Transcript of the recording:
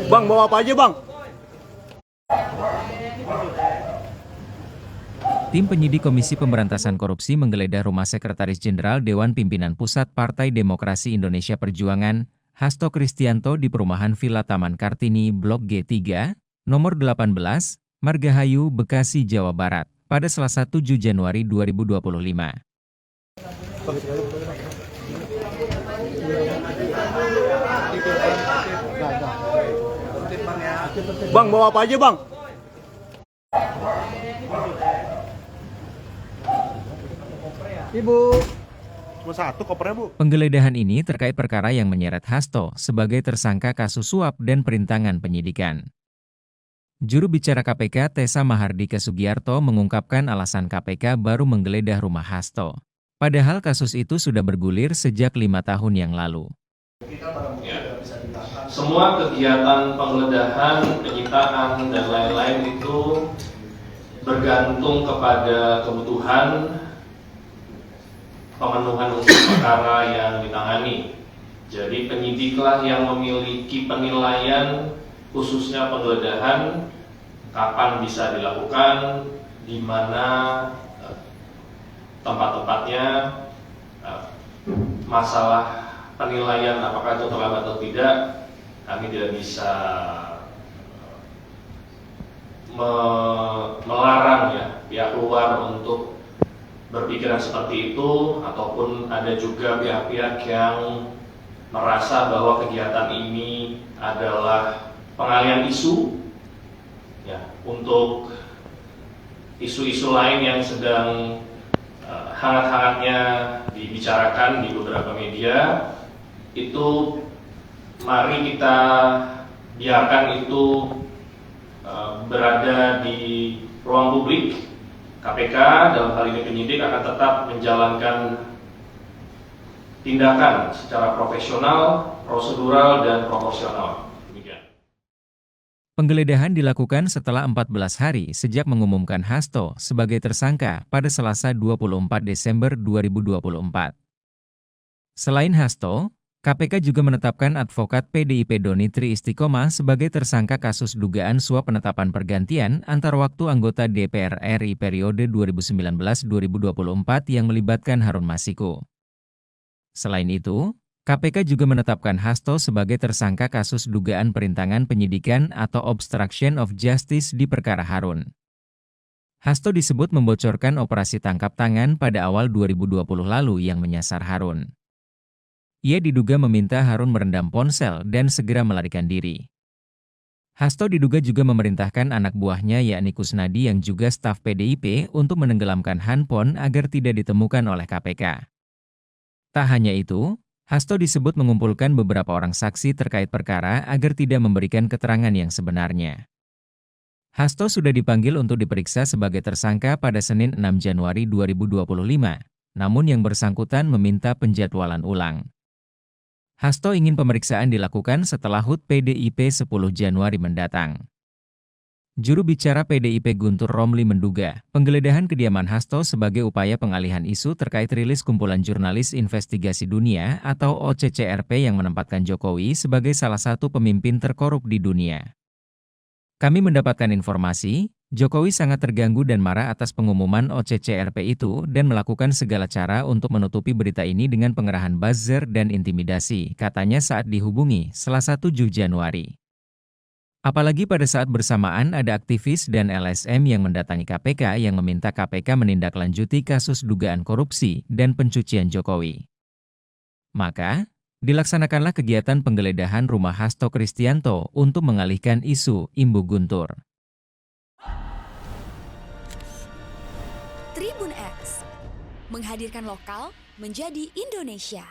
Bang, bawa apa aja, Bang? Tim penyidik Komisi Pemberantasan Korupsi menggeledah rumah Sekretaris Jenderal Dewan Pimpinan Pusat Partai Demokrasi Indonesia Perjuangan, Hasto Kristianto di perumahan Villa Taman Kartini, Blok G3, nomor 18, Margahayu, Bekasi, Jawa Barat, pada Selasa 7 Januari 2025. Bang, bawa apa aja, Bang? Ibu. Cuma satu kopernya, Bu. Penggeledahan ini terkait perkara yang menyeret Hasto sebagai tersangka kasus suap dan perintangan penyidikan. Juru bicara KPK Tessa Mahardika Sugiarto mengungkapkan alasan KPK baru menggeledah rumah Hasto. Padahal kasus itu sudah bergulir sejak 5 tahun yang lalu. Semua kegiatan penggeledahan, penyitaan, dan lain-lain itu bergantung kepada kebutuhan pemenuhan unsur perkara yang ditangani. Jadi penyidiklah yang memiliki penilaian khususnya penggeledahan, kapan bisa dilakukan, di mana tempat-tempatnya, masalah penilaian apakah itu terlambat atau tidak, kami tidak bisa melarang ya pihak luar untuk berpikiran seperti itu, ataupun ada juga pihak-pihak yang merasa bahwa kegiatan ini adalah pengalihan isu ya, untuk isu-isu lain yang sedang hangat-hangatnya dibicarakan di beberapa media. Itu mari kita biarkan itu berada di ruang publik. KPK dalam hal ini penyidik akan tetap menjalankan tindakan secara profesional, prosedural, dan proporsional. Demikian. Penggeledahan dilakukan setelah 14 hari sejak mengumumkan Hasto sebagai tersangka pada Selasa 24 Desember 2024. Selain Hasto, KPK juga menetapkan advokat PDIP Doni Tri Istiqomah sebagai tersangka kasus dugaan suap penetapan pergantian antar waktu anggota DPR RI periode 2019-2024 yang melibatkan Harun Masiku. Selain itu, KPK juga menetapkan Hasto sebagai tersangka kasus dugaan perintangan penyidikan atau obstruction of justice di perkara Harun. Hasto disebut membocorkan operasi tangkap tangan pada awal 2020 lalu yang menyasar Harun. Ia diduga meminta Harun merendam ponsel dan segera melarikan diri. Hasto diduga juga memerintahkan anak buahnya yakni Kusnadi yang juga staf PDIP untuk menenggelamkan handphone agar tidak ditemukan oleh KPK. Tak hanya itu, Hasto disebut mengumpulkan beberapa orang saksi terkait perkara agar tidak memberikan keterangan yang sebenarnya. Hasto sudah dipanggil untuk diperiksa sebagai tersangka pada Senin 6 Januari 2025, namun yang bersangkutan meminta penjadwalan ulang. Hasto ingin pemeriksaan dilakukan setelah HUT PDIP 10 Januari mendatang. Juru bicara PDIP Guntur Romli menduga, penggeledahan kediaman Hasto sebagai upaya pengalihan isu terkait rilis kumpulan jurnalis investigasi dunia atau OCCRP yang menempatkan Jokowi sebagai salah satu pemimpin terkorup di dunia. Kami mendapatkan informasi, Jokowi sangat terganggu dan marah atas pengumuman OCCRP itu dan melakukan segala cara untuk menutupi berita ini dengan pengerahan buzzer dan intimidasi, katanya saat dihubungi Selasa 7 Januari. Apalagi pada saat bersamaan ada aktivis dan LSM yang mendatangi KPK yang meminta KPK menindaklanjuti kasus dugaan korupsi dan pencucian Jokowi. Maka, dilaksanakanlah kegiatan penggeledahan rumah Hasto Kristianto untuk mengalihkan isu Imbu Guntur. Tribun X menghadirkan lokal menjadi Indonesia.